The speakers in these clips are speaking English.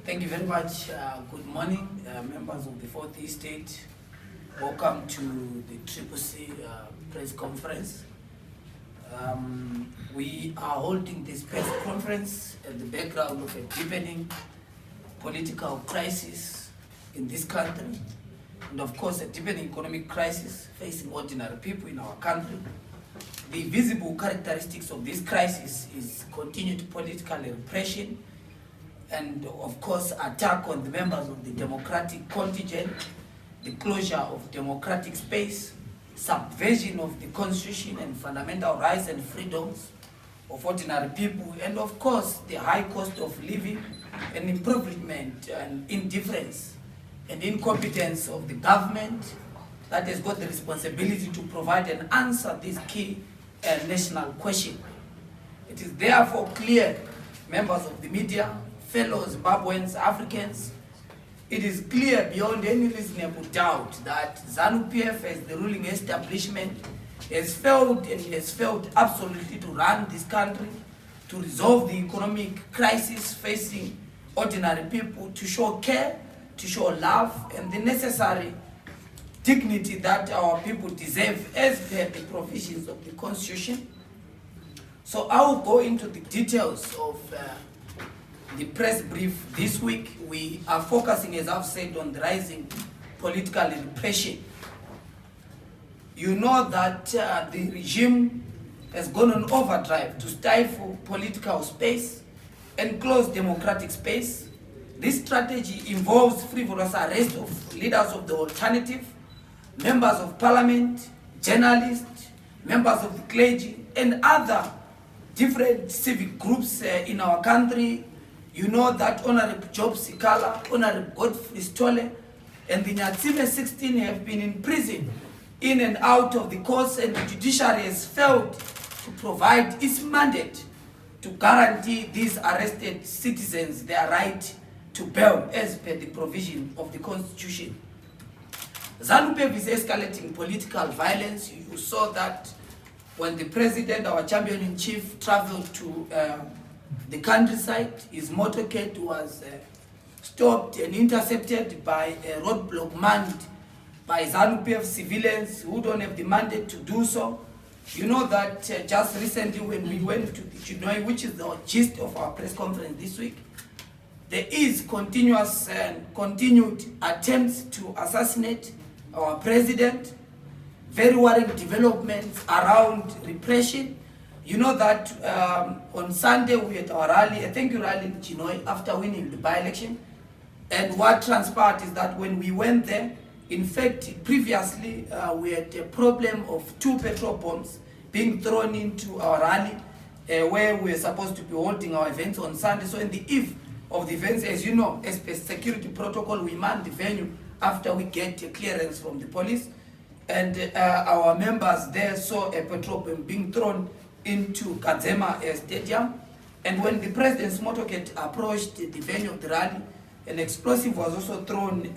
Thank you very much. Good morning, members of the Fourth Estate. Welcome to the CCC press conference. We are holding this press conference at the background of a deepening political crisis in this country, and of course a deepening economic crisis facing ordinary people in our country. The visible characteristics of this crisis is continued political repression, and of course attack on the members of the democratic contingent, the closure of democratic space, subversion of the constitution and fundamental rights and freedoms of ordinary people, and of course the high cost of living and impoverishment and indifference and incompetence of the government that has got the responsibility to provide an answer to this key national question. It is therefore clear, members of the media, fellow Zimbabweans, Africans, it is clear beyond any reasonable doubt that ZANU-PF as the ruling establishment has failed and has failed absolutely to run this country, to resolve the economic crisis facing ordinary people, to show care, to show love and the necessary dignity that our people deserve as per the provisions of the Constitution. So I will go into the details of the press brief this week. We are focusing, as I've said, on the rising political repression. You know that the regime has gone on overdrive to stifle political space and close democratic space. This strategy involves frivolous arrest of leaders of the alternative, members of parliament, journalists, members of the clergy, and other different civic groups in our country. You know that Honorable Job Sikala, Honorable Godfrey Stole, and the Nyatsime 16 have been in prison, in and out of the courts, and the judiciary has failed to provide its mandate to guarantee these arrested citizens their right to bail as per the provision of the Constitution. ZANU-PF is escalating political violence. You saw that when the president, our champion-in-chief, traveled to the countryside, his motorcade was stopped and intercepted by a roadblock manned by ZANU-PF civilians who don't have the mandate to do so. You know that just recently when we went to the Chinoy, which is the gist of our press conference this week, there is continuous and continued attempts to assassinate our president, very worrying developments around repression. You know that on Sunday we had our rally, a thank you rally in Chinoy after winning the by-election. And what transpired is that when we went there, in fact, previously we had a problem of 2 petrol bombs being thrown into our rally where we were supposed to be holding our events on Sunday. So in the eve of the events, as you know, as per security protocol, we man the venue after we get a clearance from the police. And our members there saw a petrol bomb being thrown into Kadzema Stadium, and when the president's motorcade approached the venue of the rally, an explosive was also thrown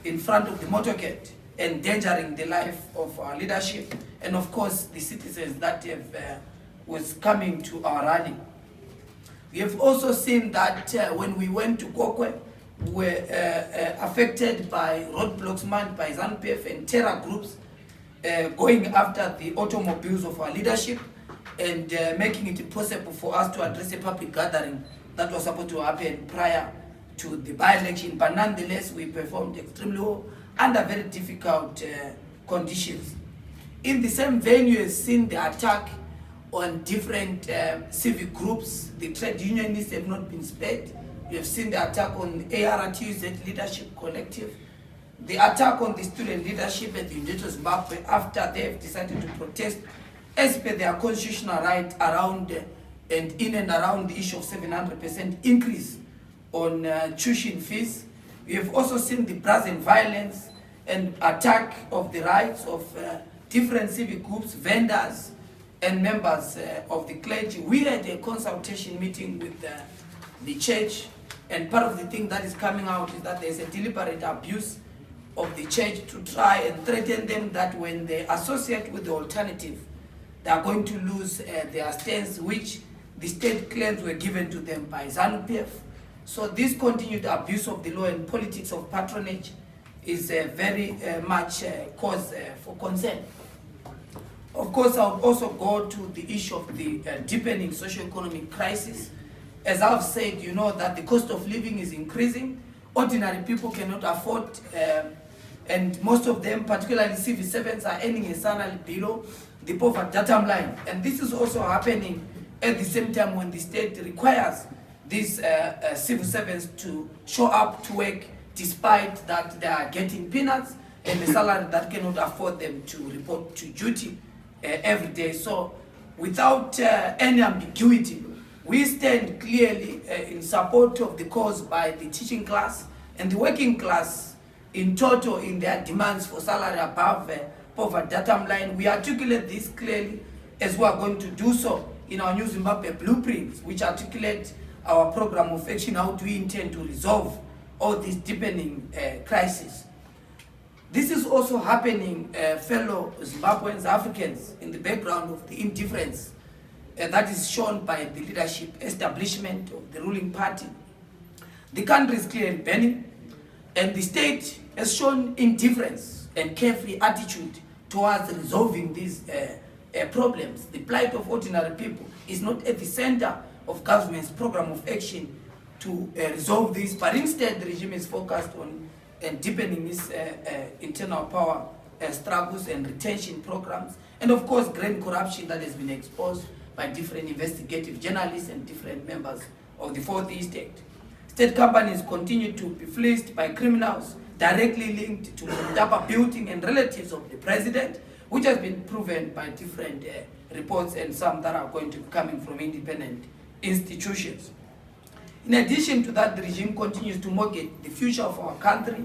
in front of the motorcade, endangering the life of our leadership and of course the citizens that have was coming to our rally. We have also seen that when we went to Kokwe, we were affected by roadblocks manned by ZANU-PF and terror groups going after the automobiles of our leadership and making it impossible for us to address a public gathering that was supposed to happen prior to the by-election. But nonetheless, we performed extremely well under very difficult conditions. In the same venue, you've seen the attack on different civic groups. The trade unionists have not been spared. You have seen the attack on ARTUZ Leadership Collective, the attack on the student leadership at the University of Zimbabwe after they have decided to protest as per their constitutional right around and in and around the issue of 700% increase on tuition fees. We have also seen the brazen violence and attack of the rights of different civic groups, vendors, and members of the clergy. We had a consultation meeting with the church, and part of the thing that is coming out is that there's a deliberate abuse of the church to try and threaten them that when they associate with the alternative, they are going to lose their stance, which the state claims were given to them by ZANU-PF So this continued abuse of the law and politics of patronage is very much cause for concern. Of course, I would also go to the issue of the deepening socio-economic crisis. As I've said, you know that the cost of living is increasing. Ordinary people cannot afford, and most of them, particularly civil servants, are earning a salary below the poverty datum line. And this is also happening at the same time when the state requires these civil servants to show up to work despite that they are getting peanuts and a salary that cannot afford them to report to duty every day. So without any ambiguity, we stand clearly in support of the cause by the teaching class and the working class in total in their demands for salary above poverty datum line. We articulate this clearly as we are going to do so in our New Zimbabwe blueprints, which articulate our program of action. How do we intend to resolve all these deepening crises? This is also happening, fellow Zimbabweans, Africans, in the background of the indifference that is shown by the leadership establishment of the ruling party. The country is clearly burning, and the state has shown indifference and carefree attitude towards resolving these problems. The plight of ordinary people is not at the center of government's program of action to resolve this, but instead the regime is focused on deepening its internal power struggles and retention programs, and of course grand corruption that has been exposed by different investigative journalists and different members of the Fourth Estate. State companies continue to be fleeced by criminals directly linked to Mutapa building and relatives of the president, which has been proven by different reports and some that are going to be coming from independent institutions. In addition to that, the regime continues to mortgage the future of our country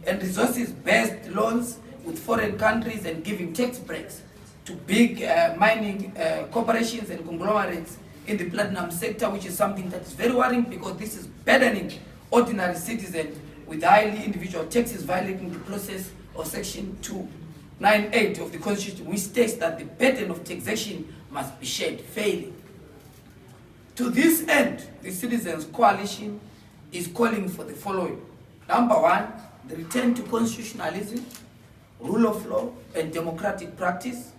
and resources-based loans with foreign countries and giving tax breaks to big mining corporations and conglomerates in the platinum sector, which is something that is very worrying because this is burdening ordinary citizens with highly individual taxes, violating the process of Section 298 of the Constitution, which states that the burden of taxation must be shared fairly. To this end, the Citizens Coalition is calling for the following. Number one, the return to constitutionalism, rule of law, and democratic practice.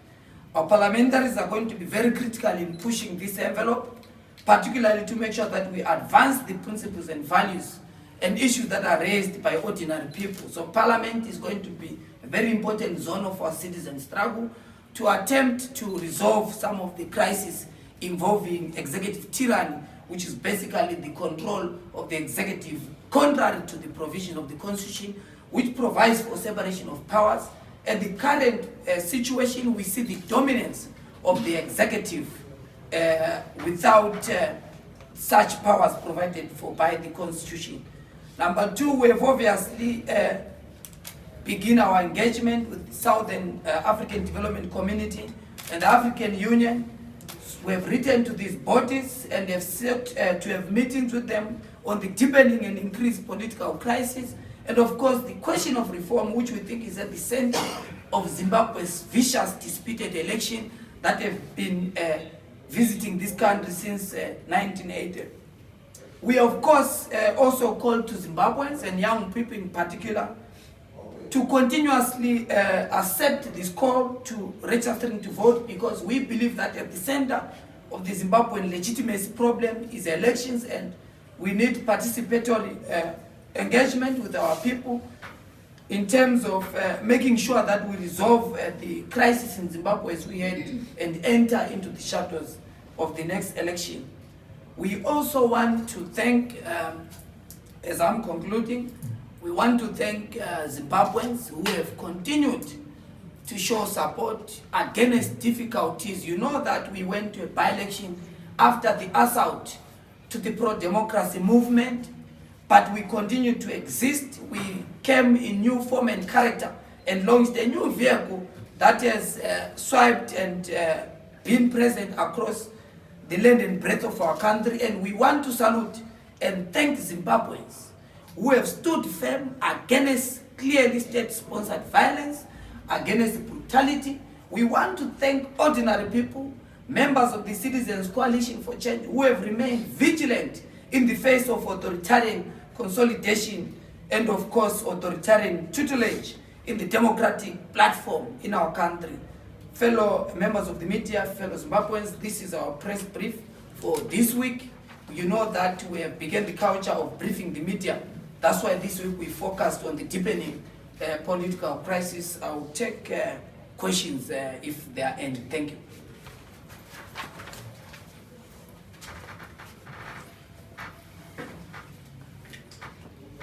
Our parliamentaries are going to be very critical in pushing this envelope, particularly to make sure that we advance the principles and values and issues that are raised by ordinary people. So Parliament is going to be a very important zone of our citizen struggle to attempt to resolve some of the crises involving executive tyranny, which is basically the control of the executive, contrary to the provision of the Constitution, which provides for separation of powers. At the current situation, we see the dominance of the executive without such powers provided for by the Constitution. Number two, we have obviously begin our engagement with the Southern African Development Community and the African Union. We have written to these bodies and have set to have meetings with them on the deepening and increased political crisis. And of course, the question of reform, which we think is at the center of Zimbabwe's vicious disputed election that have been visiting this country since 1980. We, of course, also call to Zimbabweans and young people in particular to continuously accept this call to registering to vote, because we believe that at the center of the Zimbabwean legitimacy problem is elections, and we need participatory engagement with our people in terms of making sure that we resolve the crisis in Zimbabwe as we head and enter into the shadows of the next election. We also want to thank, as I'm concluding, we want to thank Zimbabweans who have continued to show support against difficulties. You know that we went to a by-election after the assault to the pro-democracy movement, but we continue to exist. We came in new form and character and launched a new vehicle that has swiped and been present across the length and breadth of our country. And we want to salute and thank Zimbabweans who have stood firm against clearly state-sponsored violence, against brutality. We want to thank ordinary people, members of the Citizens Coalition for Change, who have remained vigilant in the face of authoritarian consolidation and of course authoritarian tutelage in the democratic platform in our country. Fellow members of the media, fellow Zimbabweans, this is our press brief for this week. You know that we have begun the culture of briefing the media. That's why this week we focused on the deepening political crisis. I will take questions if they are any. Thank you.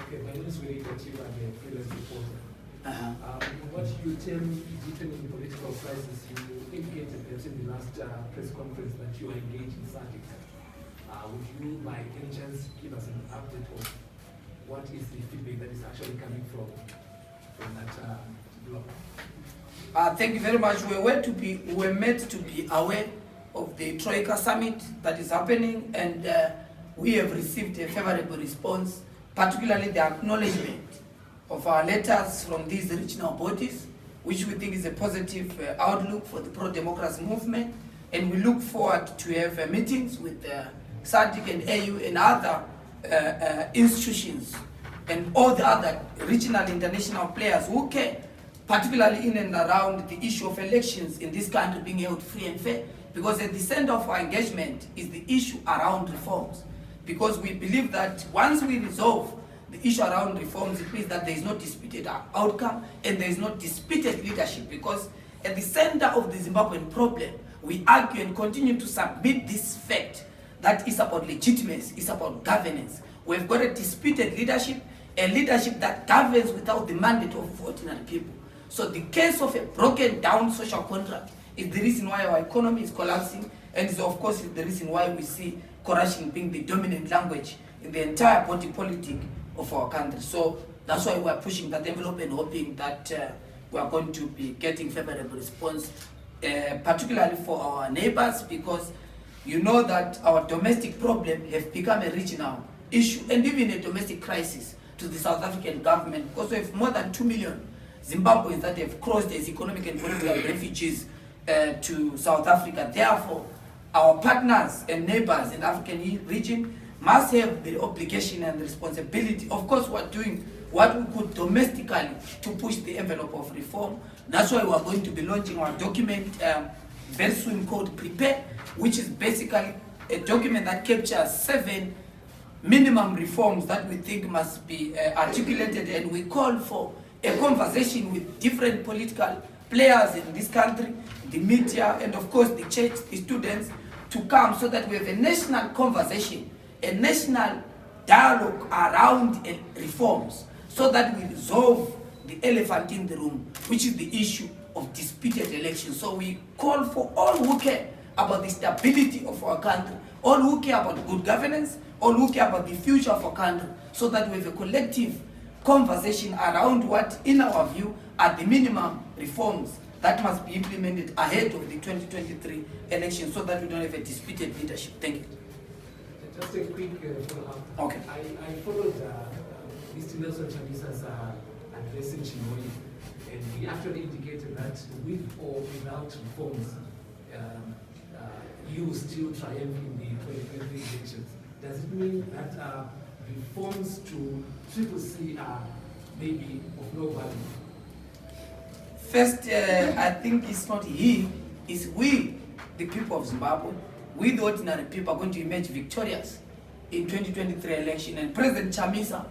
Okay, my name is Willie Kotiba, I'm a freelance reporter. What you term deepening the political crisis, you indicated that in the last press conference that you are engaged in subject. Would you, by any chance, give us an update of what is the feedback that is actually coming from that block? Thank you very much. We were meant to be aware of the Troika summit that is happening, and we have received a favorable response, particularly the acknowledgement of our letters from these regional bodies, which we think is a positive outlook for the pro-democracy movement. And we look forward to have meetings with SADC and AU and other institutions and all the other regional international players who care, particularly in and around the issue of elections in this country being held free and fair, because at the center of our engagement is the issue around reforms. Because we believe that once we resolve the issue around reforms, it means that there is no disputed outcome and there is no disputed leadership. Because at the center of the Zimbabwean problem, we argue and continue to submit this fact that is about legitimacy, it's about governance. We've got a disputed leadership, a leadership that governs without the mandate of ordinary people. So the case of a broken down social contract is the reason why our economy is collapsing, and is of course the reason why we see corruption being the dominant language in the entire body politic of our country. So that's why we are pushing that envelope and hoping that we are going to be getting favorable response, particularly for our neighbors, because you know that our domestic problem have become a regional issue and even a domestic crisis to the South African government, because we have more than 2 million Zimbabweans that have crossed as economic and political refugees to South Africa. Therefore, our partners and neighbors in the African region must have the obligation and the responsibility. Of course, we're doing what we could domestically to push the envelope of reform. That's why we're going to be launching our document very soon called Prepare, which is basically a document that captures 7 minimum reforms that we think must be articulated, and we call for a conversation with different political players in this country, the media, and of course the church, the students, to come so that we have a national conversation, a national dialogue around reforms, so that we resolve the elephant in the room, which is the issue of disputed elections. So we call for all who care about the stability of our country, all who care about good governance, all who care about the future of our country, so that we have a collective conversation around what, in our view, are the minimum reforms that must be implemented ahead of the 2023 election, so that we don't have a disputed leadership. Thank you. Just a quick follow-up. Okay. I followed Mr. Nelson Chamisa's address in Chimoli, and he actually indicated that with or without reforms, you still triumph in the 2023 elections. Does it mean that reforms to CCC are maybe of no value? First, I think it's not he, it's we, the people of Zimbabwe. We, the ordinary people, are going to emerge victorious in 2023 election. And President Chamisa,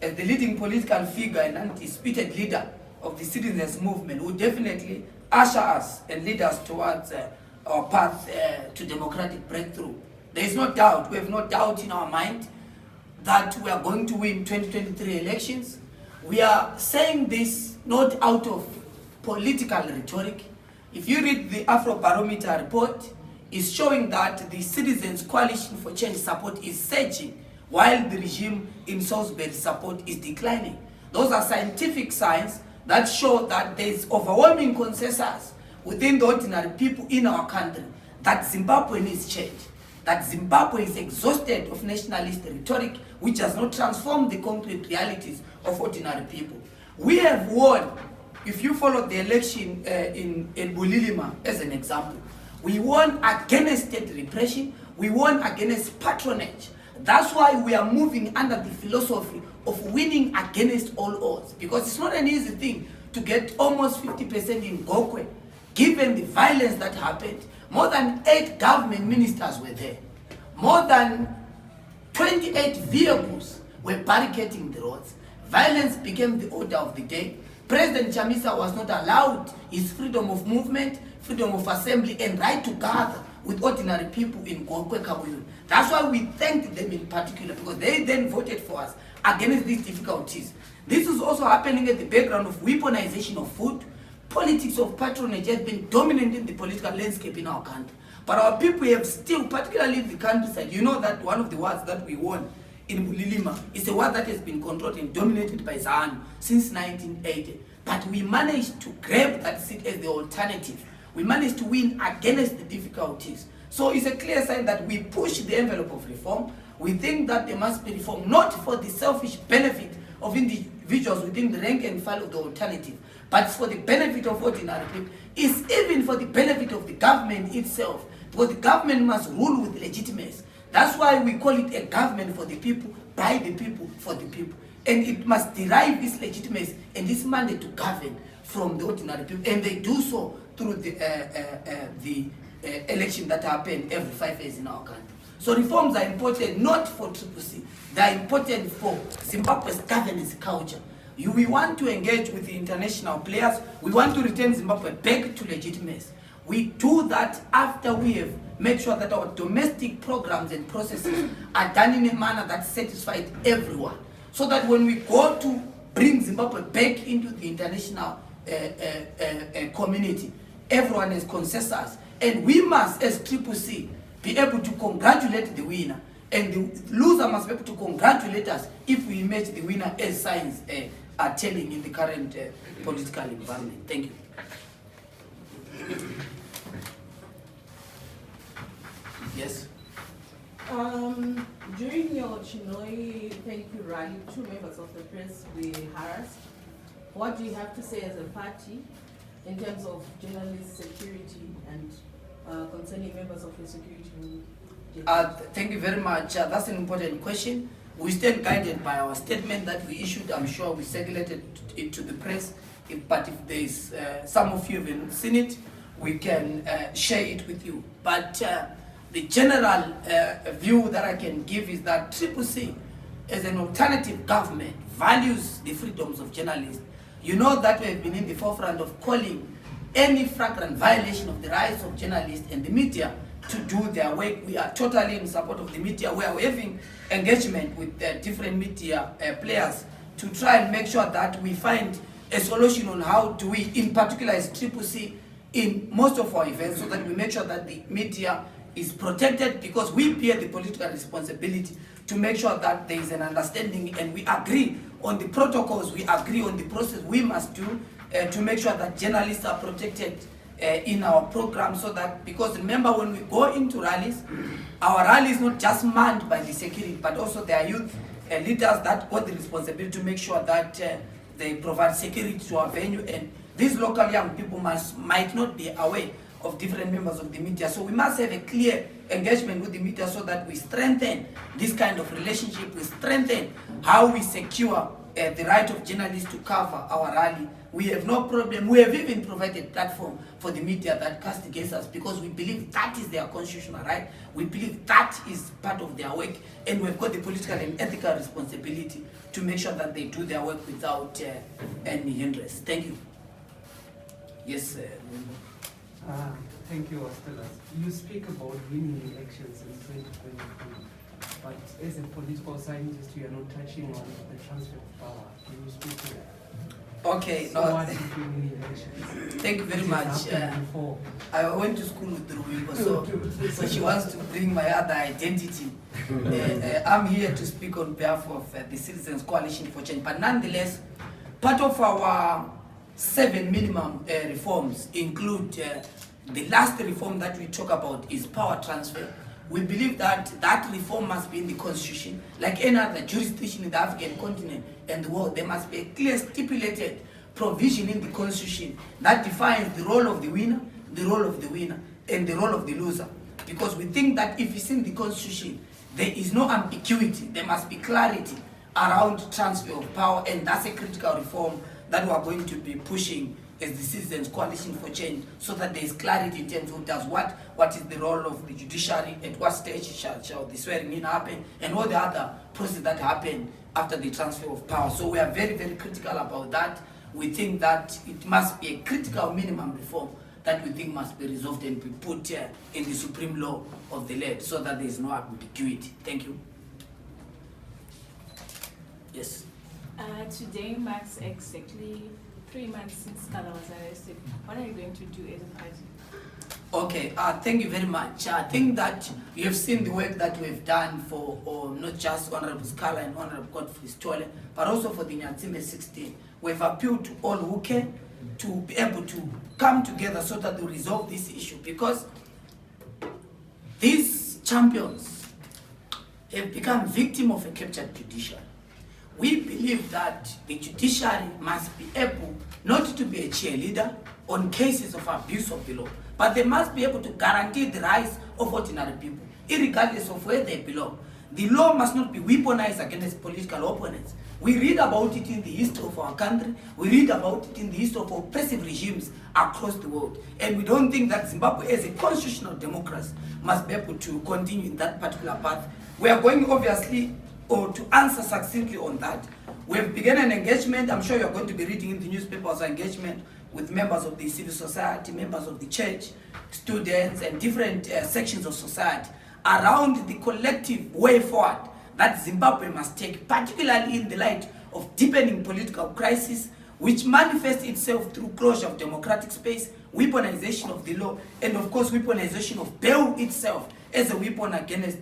as the leading political figure and undisputed leader of the citizens' movement, will definitely usher us and lead us towards our path to democratic breakthrough. There is no doubt, we have no doubt in our mind that we are going to win 2023 elections. We are saying this not out of political rhetoric. If you read the Afrobarometer report, it's showing that the Citizens Coalition for Change support is surging, while the regime in Salisbury support is declining. Those are scientific signs that show that there is overwhelming consensus within the ordinary people in our country that Zimbabwe needs change, that Zimbabwe is exhausted of nationalist rhetoric, which has not transformed the concrete realities of ordinary people. We have won. If you follow the election in Bulilima as an example, we won against state repression, we won against patronage That's why we are moving under the philosophy of winning against all odds, because it's not an easy thing to get almost 50% in Gokwe, given the violence that happened. More than 8 government ministers were there. More than 28 vehicles were barricading the roads. Violence became the order of the day. President Chamisa was not allowed his freedom of movement, freedom of assembly, and right to gather with ordinary people in Gokwe Kabuyuni. That's why we thanked them in particular, because they then voted for us against these difficulties. This is also happening at the background of weaponization of food. Politics of patronage has been dominant in the political landscape in our country. But our people have still, particularly in the countryside, you know that one of the wards that we won in Bulilima is a ward that has been controlled and dominated by ZANU since 1980. But we managed to grab that seat as the alternative. We managed to win against the difficulties. So it's a clear sign that we push the envelope of reform. We think that there must be reform, not for the selfish benefit of individuals within the rank and file of the alternative, but for the benefit of ordinary people. It's even for the benefit of the government itself, because the government must rule with legitimacy. That's why we call it a government for the people, by the people, for the people. And it must derive its legitimacy and its mandate to govern from the ordinary people. And they do so through the election that happen every 5 years in our country. So reforms are important not for CCC, they are important for Zimbabwe's governance culture. We want to engage with the international players. We want to return Zimbabwe back to legitimacy. We do that after we have made sure that our domestic programs and processes are done in a manner that satisfies everyone. So that when we go to bring Zimbabwe back into the international community, everyone has consensus. And we must, as CCC, be able to congratulate the winner. And the loser must be able to congratulate us if we match the winner, as signs are telling in the current political environment. Thank you. Yes. During your Chinoi thank you rally, 2 members of the press were harassed. What do you have to say as a party in terms of journalist security and concerning members of the security? Thank you very much. That's an important question. We stand guided by our statement that we issued. I'm sure we circulated it to the press. But if there's some of you haven't seen it, we can share it with you. But the general view that I can give is that CCC, as an alternative government, values the freedoms of journalists. You know that we have been in the forefront of calling any flagrant violation of the rights of journalists and the media to do their work. We are totally in support of the media. We are having engagement with different media players to try and make sure that we find a solution on how do we, in particular as CCC, in most of our events, so that we make sure that the media is protected, because we bear the political responsibility to make sure that there is an understanding and we agree on the protocols, we agree on the process we must do to make sure that journalists are protected in our program. So that, because remember, when we go into rallies, our rally is not just manned by the security, but also their youth leaders that got the responsibility to make sure that they provide security to our venue, and these local young people might not be aware of different members of the media. So we must have a clear engagement with the media so that we strengthen this kind of relationship, we strengthen how we secure the right of journalists to cover our rally. We have no problem. We have even provided platform for the media that cast against us, because we believe that is their constitutional right. We believe that is part of their work, and we've got the political and ethical responsibility to make sure that they do their work without any hindrance. Thank you. Yes, thank you, Astelas. You speak about winning elections in 2023, but as a political scientist, you are not touching on the transfer of power. Can you speak to that? Okay. So what did you win elections? Thank you very much. I went to school with Ruibo, so she wants to bring my other identity. I'm here to speak on behalf of the Citizens Coalition for Change. But nonetheless, part of our 7 minimum reforms include the last reform that we talk about is power transfer. We believe that that reform must be in the constitution. Like any other jurisdiction in the African continent and the world, there must be a clear stipulated provision in the constitution that defines the role of the winner, the role of the winner, and the role of the loser. Because we think that if it's in the constitution, there is no ambiguity. There must be clarity around transfer of power, and that's a critical reform that we are going to be pushing as the Citizens Coalition for Change, so that there is clarity in terms of what is the role of the judiciary, at what stage shall the swearing in happen, and all the other processes that happen after the transfer of power. So we are very, very critical about that. We think that it must be a critical minimum reform that we think must be resolved and be put in the supreme law of the land, so that there is no ambiguity. Thank you. Yes. Today marks exactly 3 months since Kala was arrested. What are you going to do as a party? Okay, thank you very much. I think that you have seen the work that we've done for not just Honorable Scala and Honorable Godfrey Stole, but also for the Nyatsime 16. We've appealed to all who can to be able to come together so that they resolve this issue, because these champions have become victims of a captured judiciary. We believe that the judiciary must be able not to be a cheerleader on cases of abuse of the law, but they must be able to guarantee the rights of ordinary people, irregardless of where they belong. The law must not be weaponized against political opponents. We read about it in the history of our country. We read about it in the history of oppressive regimes across the world. And we don't think that Zimbabwe, as a constitutional democracy, must be able to continue in that particular path. We are going, obviously, or to answer succinctly on that, we have begun an engagement. I'm sure you're going to be reading in the newspapers, engagement with members of the civil society, members of the church, students, and different sections of society around the collective way forward that Zimbabwe must take, particularly in the light of deepening political crisis, which manifests itself through closure of democratic space, weaponization of the law, and of course weaponization of bail itself as a weapon against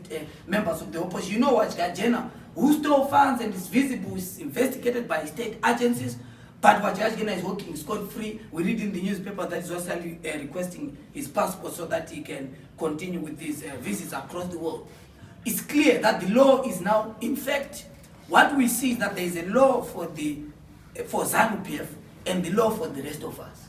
members of the opposition. You know what, Gajena, who stole funds and is visible, is investigated by state agencies, but Wajajgena is working scot-free. We read in the newspaper that he's also requesting his passport so that he can continue with his visits across the world. It's clear that the law is now, in fact, what we see is that there is a law for ZANU-PF and the law for the rest of us.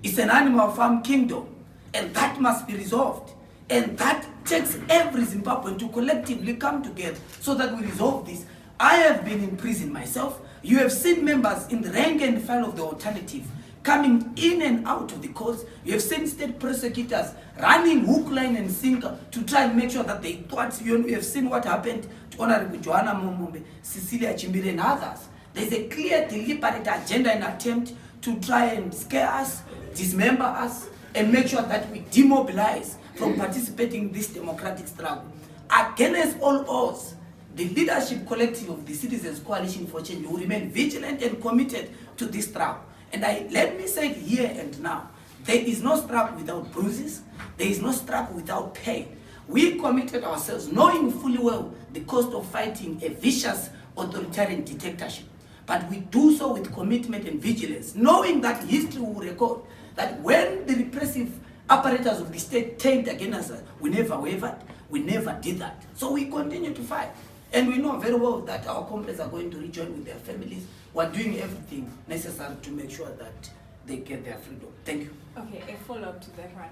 It's an animal farm kingdom, and that must be resolved. And that takes every Zimbabwean to collectively come together so that we resolve this. I have been in prison myself. You have seen members in the rank and file of the alternative coming in and out of the courts. You have seen state prosecutors running hook, line, and sinker to try and make sure that they thought. You have seen what happened to Honorable Joanna Mumumbe, Cecilia Chimbire, and others. There's a clear, deliberate agenda in attempt to try and scare us, dismember us, and make sure that we demobilize from participating in this democratic struggle. Against all odds, the leadership collective of the Citizens Coalition for Change will remain vigilant and committed to this struggle. And let me say it here and now, there is no struggle without bruises, there is no struggle without pain. We committed ourselves knowing fully well the cost of fighting a vicious authoritarian dictatorship. But we do so with commitment and vigilance, knowing that history will record that when the repressive apparatus of the state turned against us, we never wavered, we never did that. So we continue to fight. And we know very well that our comrades are going to rejoin with their families. We're doing everything necessary to make sure that they get their freedom. Thank you. Okay, a follow-up to that one.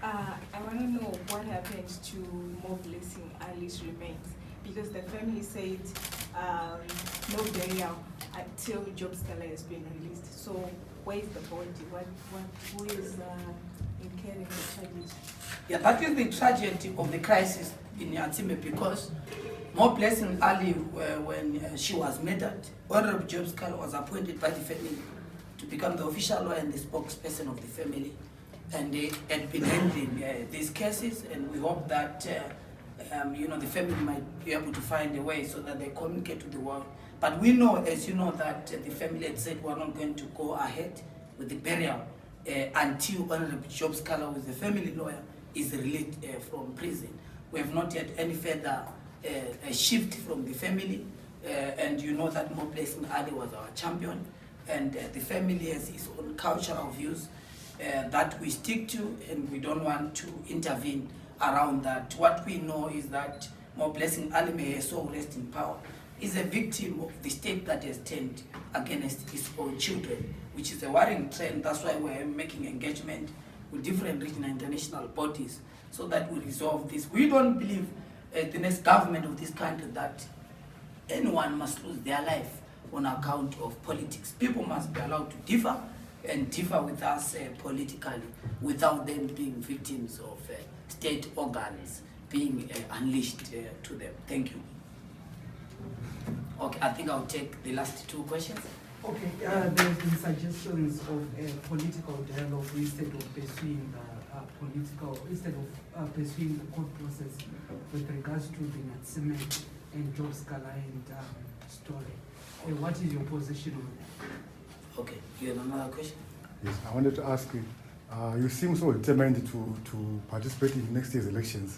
I want to know what happened to Mo Blessing Ali's remains, because the family said no burial until Job Scala has been released. So where is the body? Who is incurring the tragedy? Yeah, that is the tragedy of the crisis in Nyatsime, because Mo Blessing Ali, when she was murdered, Honorable Job Scala was appointed by the family to become the official lawyer and the spokesperson of the family. And they had been handling these cases, and we hope that the family might be able to find a way so that they communicate to the world. But we know, as you know, that the family had said we're not going to go ahead with the burial until Honorable Job Scala, who is the family lawyer, is released from prison. We have not yet any further shift from the family, and you know that Mo Blessing Ali was our champion, and the family has its own cultural views that we stick to, and we don't want to intervene around that. What we know is that Mo Blessing Ali, may his soul rest in power, is a victim of the state that has turned against his own children, which is a worrying trend. That's why we're making engagement with different regional and international bodies so that we resolve this. We don't believe the next government of this country that anyone must lose their life on account of politics. People must be allowed to differ and differ with us politically without them being victims of state organs being unleashed to them. Thank you. Okay, I think I'll take the last two questions. Okay, there's been suggestions of a political dialogue instead of pursuing pursuing the court process with regards to the Natsime and Job Scala and story. What is your position on that? Okay, you have another question? Yes, I wanted to ask you, you seem so determined to participate in next year's elections.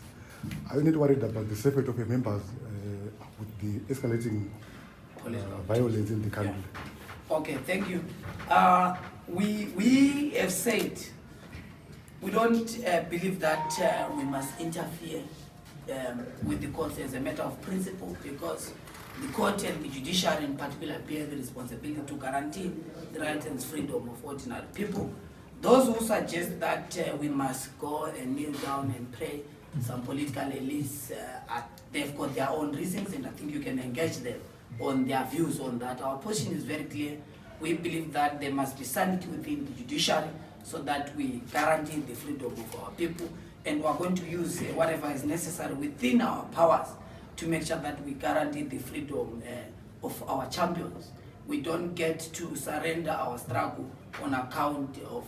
Are you not worried about the safety of your members with the escalating violence in the country? Yeah. Okay, thank you. We have said we don't believe that we must interfere with the courts as a matter of principle, because the court and the judiciary in particular bear the responsibility to guarantee the rights and freedom of ordinary people. Those who suggest that we must go and kneel down and pray, some political elites, they've got their own reasons, and I think you can engage them on their views on that. Our position is very clear. We believe that there must be sanity within the judiciary so that we guarantee the freedom of our people, and we are going to use whatever is necessary within our powers to make sure that we guarantee the freedom of our champions. We don't get to surrender our struggle on account of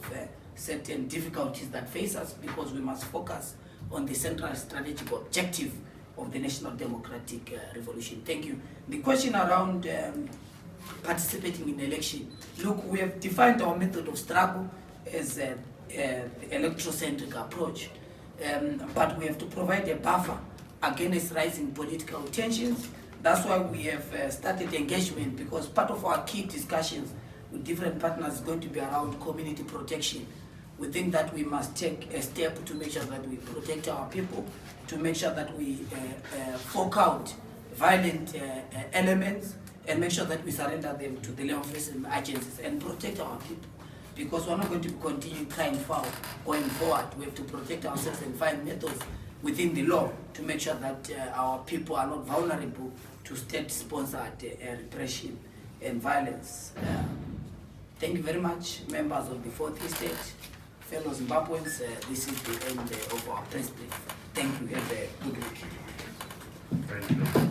certain difficulties that face us, because we must focus on the central strategic objective of the National Democratic Revolution. Thank you. The question around participating in election. Look, we have defined our method of struggle as an electrocentric approach, but we have to provide a buffer against rising political tensions. That's why we have started engagement, because part of our key discussions with different partners is going to be around community protection. We think that we must take a step to make sure that we protect our people, to make sure that we fork out violent elements, and make sure that we surrender them to the law enforcement agencies and protect our people. Because we're not going to continue crying foul going forward. We have to protect ourselves and find methods within the law to make sure that our people are not vulnerable to state-sponsored repression and violence. Thank you very much, members of the Fourth Estate, fellow Zimbabweans. This is the end of our press brief. Thank you. Have a good week. Thank you.